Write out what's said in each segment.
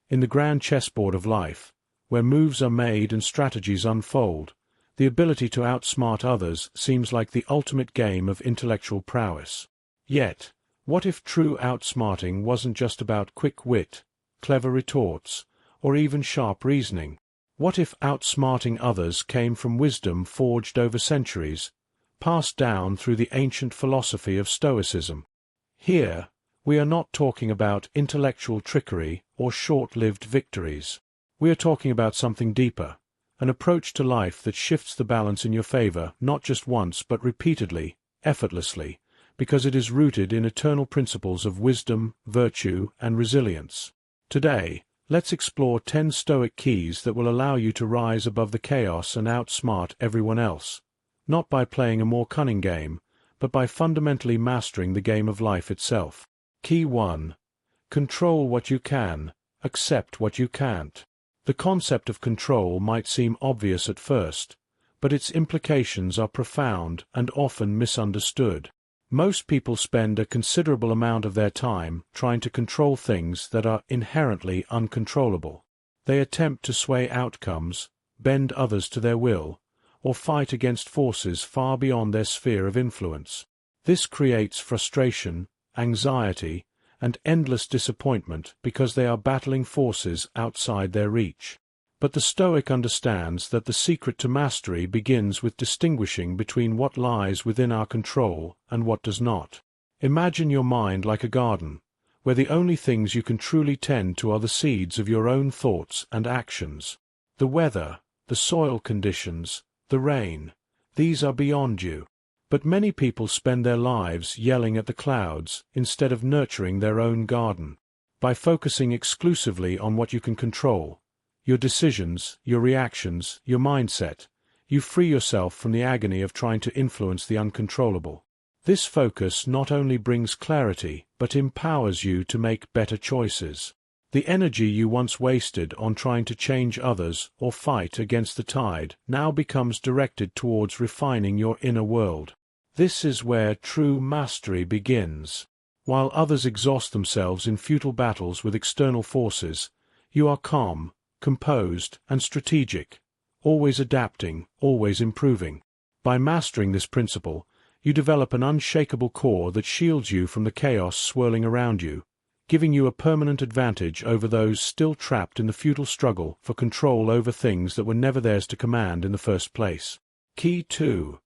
In the grand chessboard of life, where moves are made and strategies unfold, the ability to outsmart others seems like the ultimate game of intellectual prowess. Yet, what if true outsmarting wasn't just about quick wit, clever retorts, or even sharp reasoning? What if outsmarting others came from wisdom forged over centuries, passed down through the ancient philosophy of Stoicism? Here, we are not talking about intellectual trickery or short-lived victories. We are talking about something deeper, an approach to life that shifts the balance in your favor not just once but repeatedly, effortlessly, because it is rooted in eternal principles of wisdom, virtue, and resilience. Today, let's explore 10 Stoic keys that will allow you to rise above the chaos and outsmart everyone else, not by playing a more cunning game, but by fundamentally mastering the game of life itself. Key 1. Control what you can, accept what you can't. The concept of control might seem obvious at first, but its implications are profound and often misunderstood. Most people spend a considerable amount of their time trying to control things that are inherently uncontrollable. They attempt to sway outcomes, bend others to their will, or fight against forces far beyond their sphere of influence. This creates frustration, anxiety, and endless disappointment because they are battling forces outside their reach. But the Stoic understands that the secret to mastery begins with distinguishing between what lies within our control and what does not. Imagine your mind like a garden, where the only things you can truly tend to are the seeds of your own thoughts and actions. The weather, the soil conditions, the rain, these are beyond you. But many people spend their lives yelling at the clouds instead of nurturing their own garden. By focusing exclusively on what you can control, your decisions, your reactions, your mindset, you free yourself from the agony of trying to influence the uncontrollable. This focus not only brings clarity, but empowers you to make better choices. The energy you once wasted on trying to change others or fight against the tide now becomes directed towards refining your inner world. This is where true mastery begins. While others exhaust themselves in futile battles with external forces, you are calm, composed, and strategic, always adapting, always improving. By mastering this principle, you develop an unshakable core that shields you from the chaos swirling around you, giving you a permanent advantage over those still trapped in the futile struggle for control over things that were never theirs to command in the first place. Key 2.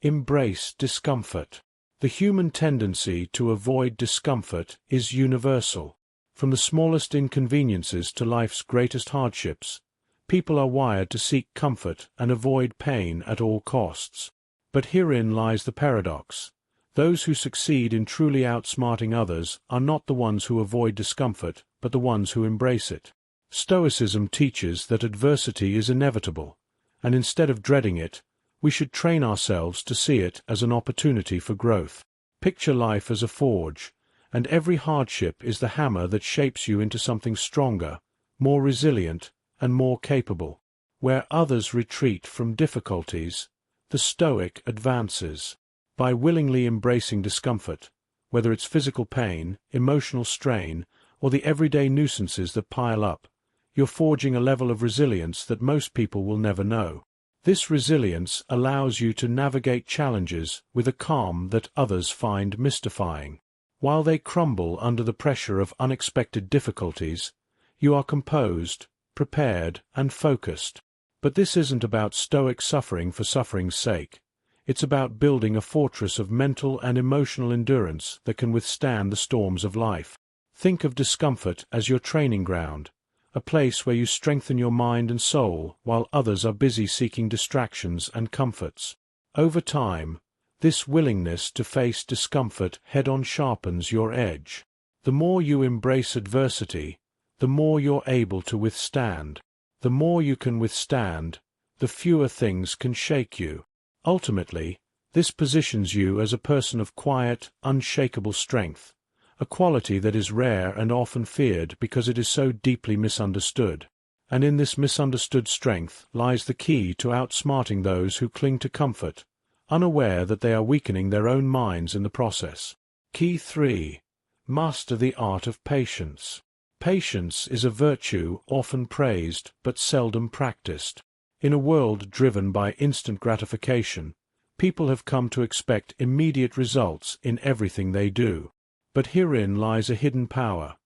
Embrace discomfort. The human tendency to avoid discomfort is universal. From the smallest inconveniences to life's greatest hardships, people are wired to seek comfort and avoid pain at all costs. But herein lies the paradox. Those who succeed in truly outsmarting others are not the ones who avoid discomfort, but the ones who embrace it. Stoicism teaches that adversity is inevitable, and instead of dreading it, we should train ourselves to see it as an opportunity for growth. Picture life as a forge, and every hardship is the hammer that shapes you into something stronger, more resilient, and more capable. Where others retreat from difficulties, the Stoic advances. By willingly embracing discomfort, whether it's physical pain, emotional strain, or the everyday nuisances that pile up, you're forging a level of resilience that most people will never know. This resilience allows you to navigate challenges with a calm that others find mystifying. While they crumble under the pressure of unexpected difficulties, you are composed, prepared, and focused. But this isn't about Stoic suffering for suffering's sake. It's about building a fortress of mental and emotional endurance that can withstand the storms of life. Think of discomfort as your training ground, a place where you strengthen your mind and soul while others are busy seeking distractions and comforts. Over time, this willingness to face discomfort head-on sharpens your edge. The more you embrace adversity, the more you're able to withstand. The more you can withstand, the fewer things can shake you. Ultimately, this positions you as a person of quiet, unshakable strength, a quality that is rare and often feared because it is so deeply misunderstood. And in this misunderstood strength lies the key to outsmarting those who cling to comfort, unaware that they are weakening their own minds in the process. Key 3. Master the art of patience. Patience is a virtue often praised but seldom practiced. In a world driven by instant gratification, people have come to expect immediate results in everything they do. But herein lies a hidden power.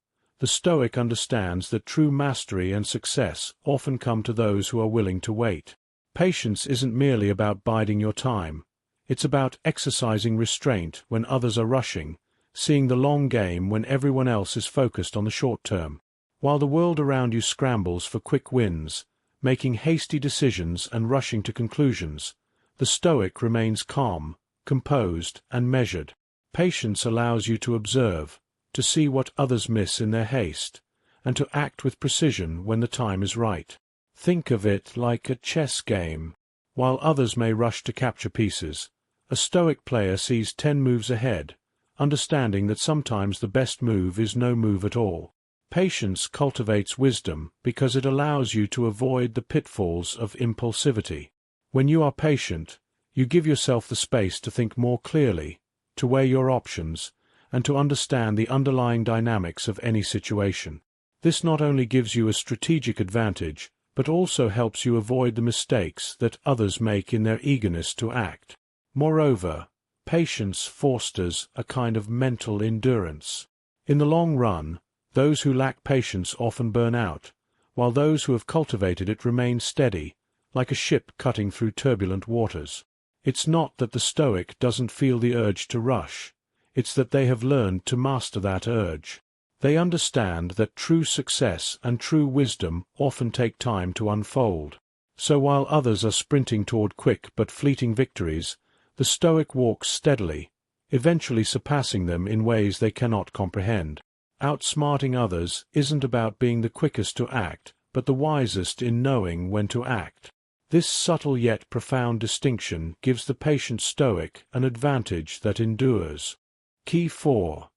The Stoic understands that true mastery and success often come to those who are willing to wait. Patience isn't merely about biding your time. It's about exercising restraint when others are rushing, seeing the long game when everyone else is focused on the short term. While the world around you scrambles for quick wins, making hasty decisions and rushing to conclusions, the Stoic remains calm, composed, and measured. Patience allows you to observe, to see what others miss in their haste, and to act with precision when the time is right. Think of it like a chess game. While others may rush to capture pieces, a Stoic player sees 10 moves ahead, understanding that sometimes the best move is no move at all. Patience cultivates wisdom because it allows you to avoid the pitfalls of impulsivity. When you are patient, you give yourself the space to think more clearly, to weigh your options, and to understand the underlying dynamics of any situation. This not only gives you a strategic advantage, but also helps you avoid the mistakes that others make in their eagerness to act. Moreover, patience fosters a kind of mental endurance. In the long run, those who lack patience often burn out, while those who have cultivated it remain steady, like a ship cutting through turbulent waters. It's not that the Stoic doesn't feel the urge to rush, it's that they have learned to master that urge. They understand that true success and true wisdom often take time to unfold. So while others are sprinting toward quick but fleeting victories, the Stoic walks steadily, eventually surpassing them in ways they cannot comprehend. Outsmarting others isn't about being the quickest to act, but the wisest in knowing when to act. This subtle yet profound distinction gives the patient Stoic an advantage that endures. Key 4.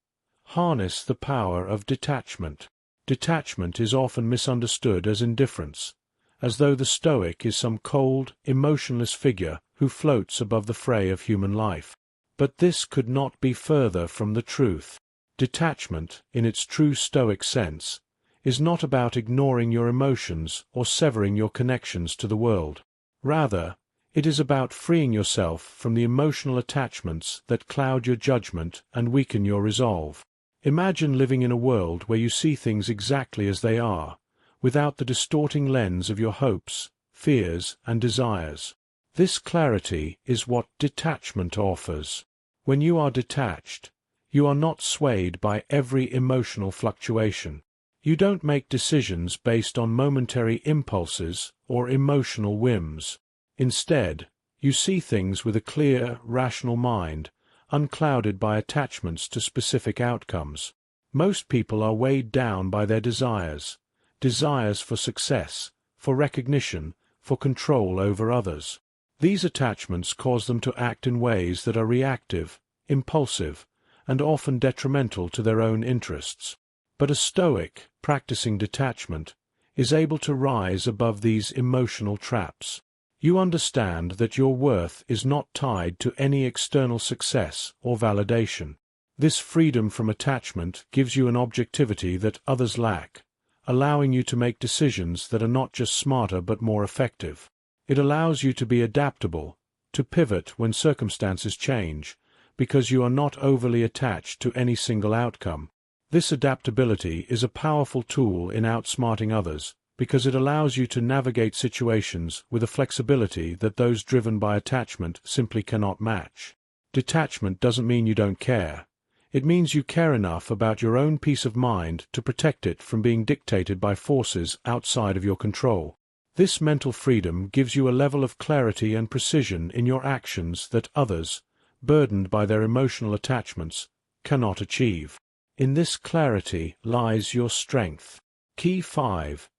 Harness the power of detachment. Detachment is often misunderstood as indifference, as though the Stoic is some cold, emotionless figure who floats above the fray of human life. But this could not be further from the truth. Detachment, in its true Stoic sense, is not about ignoring your emotions or severing your connections to the world. Rather, it is about freeing yourself from the emotional attachments that cloud your judgment and weaken your resolve. Imagine living in a world where you see things exactly as they are, without the distorting lens of your hopes, fears, and desires. This clarity is what detachment offers. When you are detached, you are not swayed by every emotional fluctuation. You don't make decisions based on momentary impulses or emotional whims. Instead, you see things with a clear, rational mind, unclouded by attachments to specific outcomes. Most people are weighed down by their desires for success, for recognition, for control over others. These attachments cause them to act in ways that are reactive, impulsive, and often detrimental to their own interests. But a Stoic, practicing detachment, is able to rise above these emotional traps. You understand that your worth is not tied to any external success or validation. This freedom from attachment gives you an objectivity that others lack, allowing you to make decisions that are not just smarter but more effective. It allows you to be adaptable, to pivot when circumstances change, because you are not overly attached to any single outcome. This adaptability is a powerful tool in outsmarting others, because it allows you to navigate situations with a flexibility that those driven by attachment simply cannot match. Detachment doesn't mean you don't care. It means you care enough about your own peace of mind to protect it from being dictated by forces outside of your control. This mental freedom gives you a level of clarity and precision in your actions that others, burdened by their emotional attachments, cannot achieve. In this clarity lies your strength. Key 5.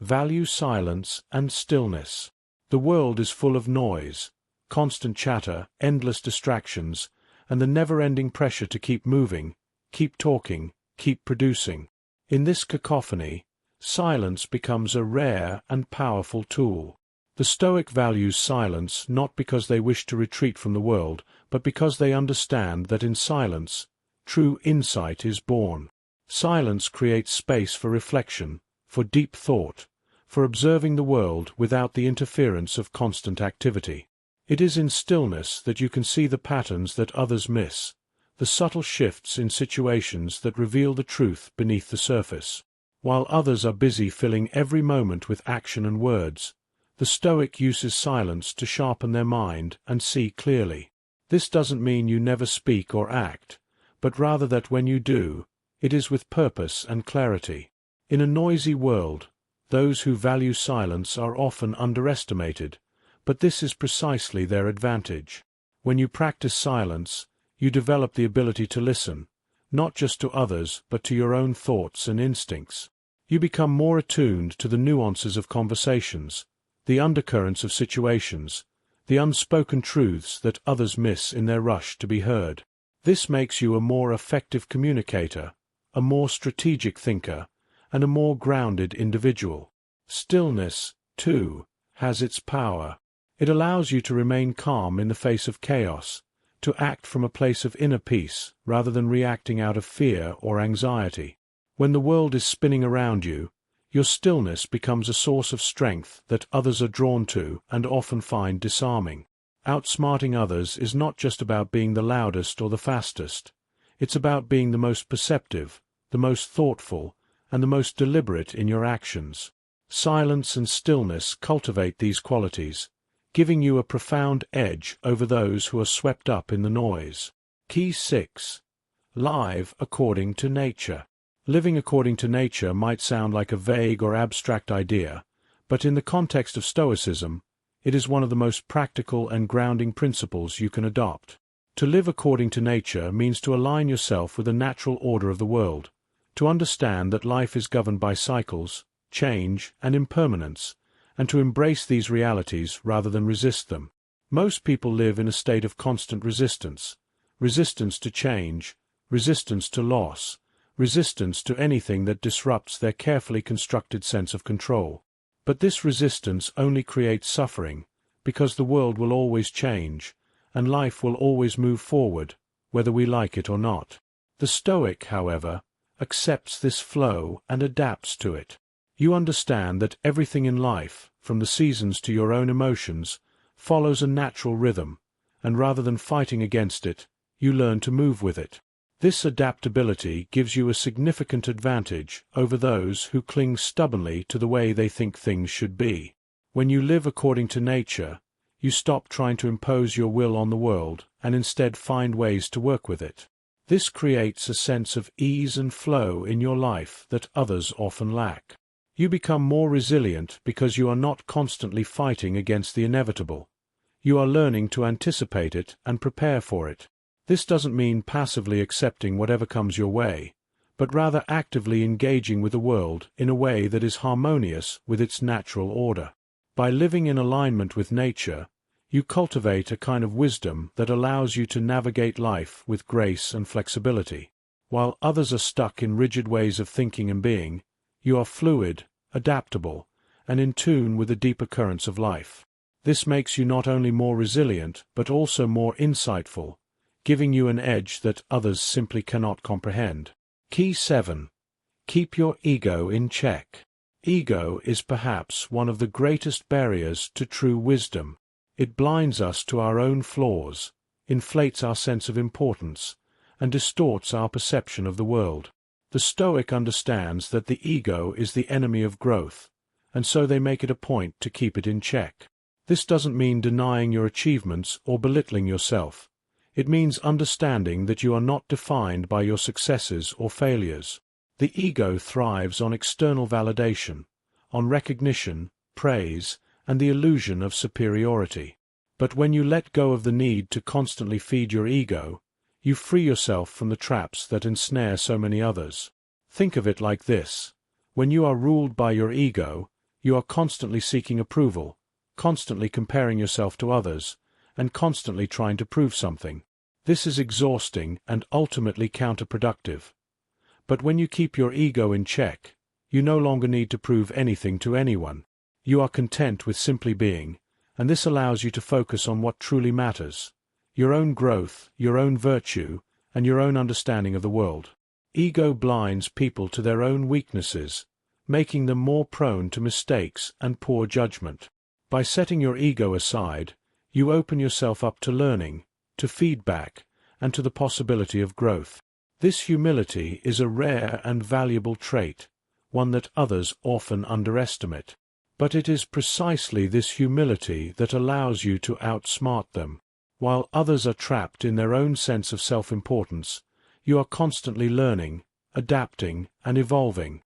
Value silence and stillness. The world is full of noise, constant chatter, endless distractions, and the never-ending pressure to keep moving, keep talking, keep producing. In this cacophony, silence becomes a rare and powerful tool. The Stoic values silence not because they wish to retreat from the world, but because they understand that in silence, true insight is born. Silence creates space for reflection, for deep thought, for observing the world without the interference of constant activity. It is in stillness that you can see the patterns that others miss, the subtle shifts in situations that reveal the truth beneath the surface. While others are busy filling every moment with action and words, the Stoic uses silence to sharpen their mind and see clearly. This doesn't mean you never speak or act, but rather that when you do, it is with purpose and clarity. In a noisy world, those who value silence are often underestimated, but this is precisely their advantage. When you practice silence, you develop the ability to listen, not just to others but to your own thoughts and instincts. You become more attuned to the nuances of conversations, the undercurrents of situations, the unspoken truths that others miss in their rush to be heard. This makes you a more effective communicator, a more strategic thinker, and a more grounded individual. Stillness, too, has its power. It allows you to remain calm in the face of chaos, to act from a place of inner peace rather than reacting out of fear or anxiety. When the world is spinning around you, your stillness becomes a source of strength that others are drawn to and often find disarming. Outsmarting others is not just about being the loudest or the fastest. It's about being the most perceptive, the most thoughtful, and the most deliberate in your actions. Silence and stillness cultivate these qualities, giving you a profound edge over those who are swept up in the noise. Key 6. Live according to nature. Living according to nature might sound like a vague or abstract idea, but in the context of Stoicism, it is one of the most practical and grounding principles you can adopt. To live according to nature means to align yourself with the natural order of the world, to understand that life is governed by cycles, change, and impermanence, and to embrace these realities rather than resist them. Most people live in a state of constant resistance, resistance to change, resistance to loss, resistance to anything that disrupts their carefully constructed sense of control. But this resistance only creates suffering, because the world will always change, and life will always move forward, whether we like it or not. The Stoic, however, accepts this flow and adapts to it. You understand that everything in life, from the seasons to your own emotions, follows a natural rhythm, and rather than fighting against it, you learn to move with it. This adaptability gives you a significant advantage over those who cling stubbornly to the way they think things should be. When you live according to nature, you stop trying to impose your will on the world and instead find ways to work with it. This creates a sense of ease and flow in your life that others often lack. You become more resilient because you are not constantly fighting against the inevitable. You are learning to anticipate it and prepare for it. This doesn't mean passively accepting whatever comes your way, but rather actively engaging with the world in a way that is harmonious with its natural order. By living in alignment with nature, you cultivate a kind of wisdom that allows you to navigate life with grace and flexibility. While others are stuck in rigid ways of thinking and being, you are fluid, adaptable, and in tune with the deeper currents of life. This makes you not only more resilient, but also more insightful, giving you an edge that others simply cannot comprehend. Key 7. Keep your ego in check. Ego is perhaps one of the greatest barriers to true wisdom. It blinds us to our own flaws, inflates our sense of importance, and distorts our perception of the world. The Stoic understands that the ego is the enemy of growth, and so they make it a point to keep it in check. This doesn't mean denying your achievements or belittling yourself. It means understanding that you are not defined by your successes or failures. The ego thrives on external validation, on recognition, praise, and the illusion of superiority. But when you let go of the need to constantly feed your ego, you free yourself from the traps that ensnare so many others. Think of it like this. When you are ruled by your ego, you are constantly seeking approval, constantly comparing yourself to others, and constantly trying to prove something. This is exhausting and ultimately counterproductive. But when you keep your ego in check, you no longer need to prove anything to anyone. You are content with simply being, and this allows you to focus on what truly matters: your own growth, your own virtue, and your own understanding of the world. Ego blinds people to their own weaknesses, making them more prone to mistakes and poor judgment. By setting your ego aside, you open yourself up to learning, to feedback, and to the possibility of growth. This humility is a rare and valuable trait, one that others often underestimate. But it is precisely this humility that allows you to outsmart them. While others are trapped in their own sense of self-importance, you are constantly learning, adapting, and evolving.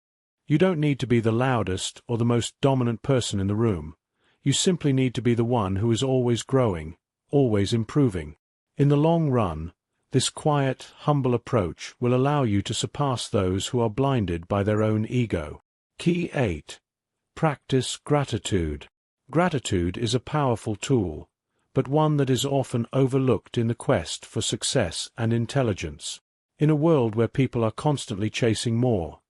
You don't need to be the loudest or the most dominant person in the room. You simply need to be the one who is always growing, always improving. In the long run, this quiet, humble approach will allow you to surpass those who are blinded by their own ego. Key 8. Practice gratitude. Gratitude is a powerful tool, but one that is often overlooked in the quest for success and intelligence. In a world where people are constantly chasing more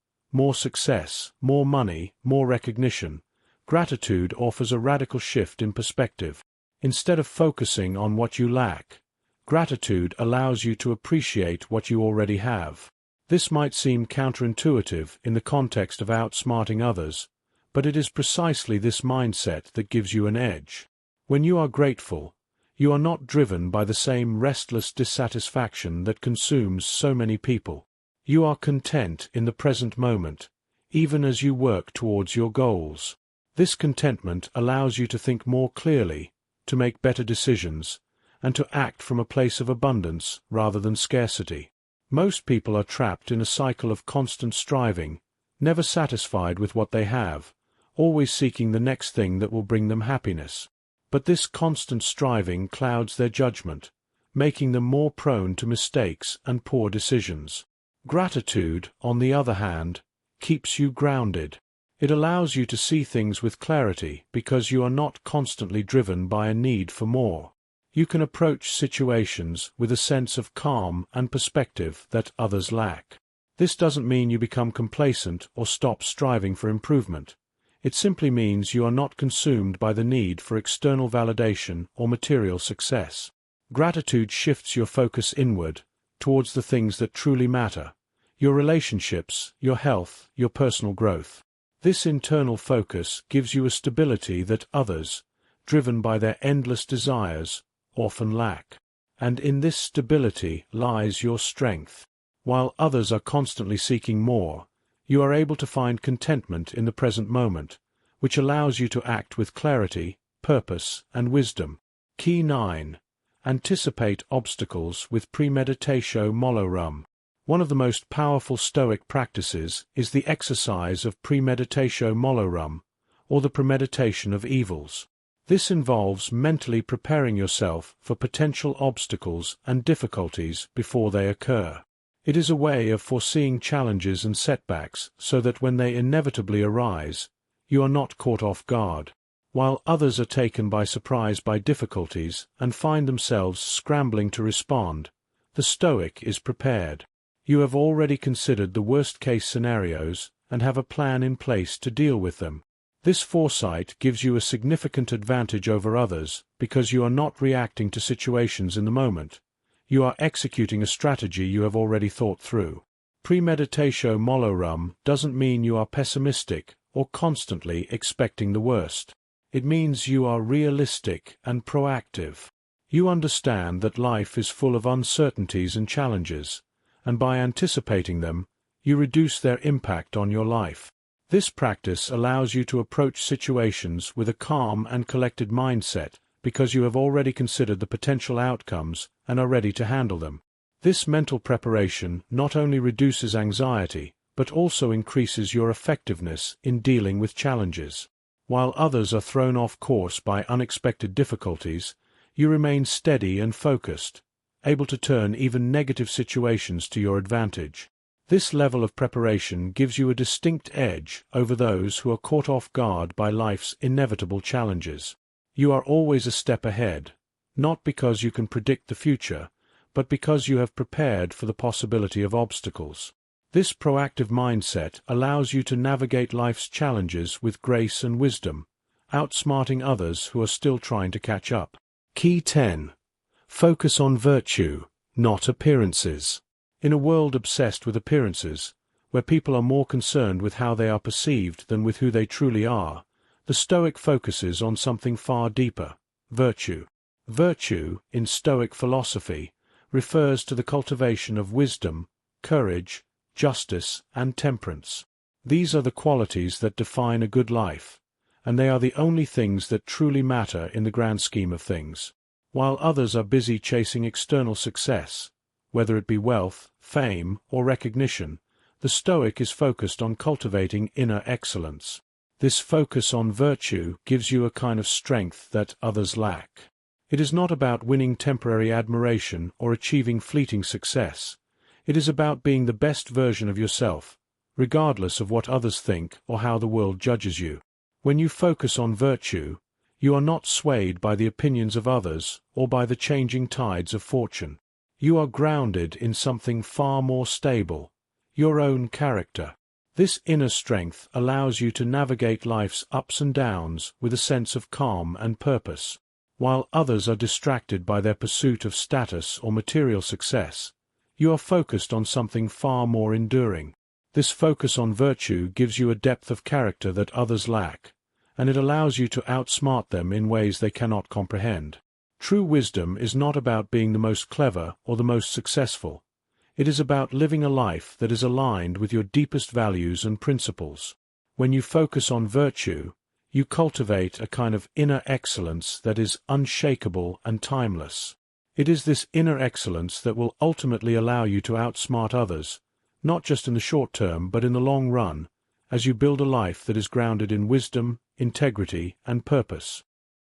success, more money, more recognition, gratitude offers a radical shift in perspective. Instead of focusing on what you lack, gratitude allows you to appreciate what you already have. This might seem counterintuitive in the context of outsmarting others, but it is precisely this mindset that gives you an edge. When you are grateful, you are not driven by the same restless dissatisfaction that consumes so many people. You are content in the present moment, even as you work towards your goals. This contentment allows you to think more clearly, to make better decisions, and to act from a place of abundance rather than scarcity. Most people are trapped in a cycle of constant striving, never satisfied with what they have, always seeking the next thing that will bring them happiness. But this constant striving clouds their judgment, making them more prone to mistakes and poor decisions. Gratitude, on the other hand, keeps you grounded. It allows you to see things with clarity because you are not constantly driven by a need for more. You can approach situations with a sense of calm and perspective that others lack. This doesn't mean you become complacent or stop striving for improvement. It simply means you are not consumed by the need for external validation or material success. Gratitude shifts your focus inward, towards the things that truly matter: your relationships, your health, your personal growth. This internal focus gives you a stability that others, driven by their endless desires, often lack. And in this stability lies your strength. While others are constantly seeking more, you are able to find contentment in the present moment, which allows you to act with clarity, purpose, and wisdom. Key 9. Anticipate obstacles with premeditatio malorum. One of the most powerful Stoic practices is the exercise of premeditatio malorum, or the premeditation of evils. This involves mentally preparing yourself for potential obstacles and difficulties before they occur. It is a way of foreseeing challenges and setbacks so that when they inevitably arise, you are not caught off guard. While others are taken by surprise by difficulties and find themselves scrambling to respond, the Stoic is prepared. You have already considered the worst-case scenarios and have a plan in place to deal with them. This foresight gives you a significant advantage over others because you are not reacting to situations in the moment. You are executing a strategy you have already thought through. Premeditatio malorum doesn't mean you are pessimistic or constantly expecting the worst. It means you are realistic and proactive. You understand that life is full of uncertainties and challenges, and by anticipating them, you reduce their impact on your life. This practice allows you to approach situations with a calm and collected mindset because you have already considered the potential outcomes and are ready to handle them. This mental preparation not only reduces anxiety, but also increases your effectiveness in dealing with challenges. While others are thrown off course by unexpected difficulties, you remain steady and focused, able to turn even negative situations to your advantage. This level of preparation gives you a distinct edge over those who are caught off guard by life's inevitable challenges. You are always a step ahead, not because you can predict the future, but because you have prepared for the possibility of obstacles. This proactive mindset allows you to navigate life's challenges with grace and wisdom, outsmarting others who are still trying to catch up. Key 10. Focus on virtue, not appearances. In a world obsessed with appearances, where people are more concerned with how they are perceived than with who they truly are, the Stoic focuses on something far deeper: virtue. Virtue, in Stoic philosophy, refers to the cultivation of wisdom, courage, justice, and temperance. These are the qualities that define a good life, and they are the only things that truly matter in the grand scheme of things. While others are busy chasing external success, whether it be wealth, fame, or recognition, the Stoic is focused on cultivating inner excellence. This focus on virtue gives you a kind of strength that others lack. It is not about winning temporary admiration or achieving fleeting success. It is about being the best version of yourself, regardless of what others think or how the world judges you. When you focus on virtue, you are not swayed by the opinions of others or by the changing tides of fortune. You are grounded in something far more stable: your own character. This inner strength allows you to navigate life's ups and downs with a sense of calm and purpose. While others are distracted by their pursuit of status or material success, you are focused on something far more enduring. This focus on virtue gives you a depth of character that others lack, and it allows you to outsmart them in ways they cannot comprehend. True wisdom is not about being the most clever or the most successful. It is about living a life that is aligned with your deepest values and principles. When you focus on virtue, you cultivate a kind of inner excellence that is unshakable and timeless. It is this inner excellence that will ultimately allow you to outsmart others, not just in the short term but in the long run, as you build a life that is grounded in wisdom, integrity, and purpose.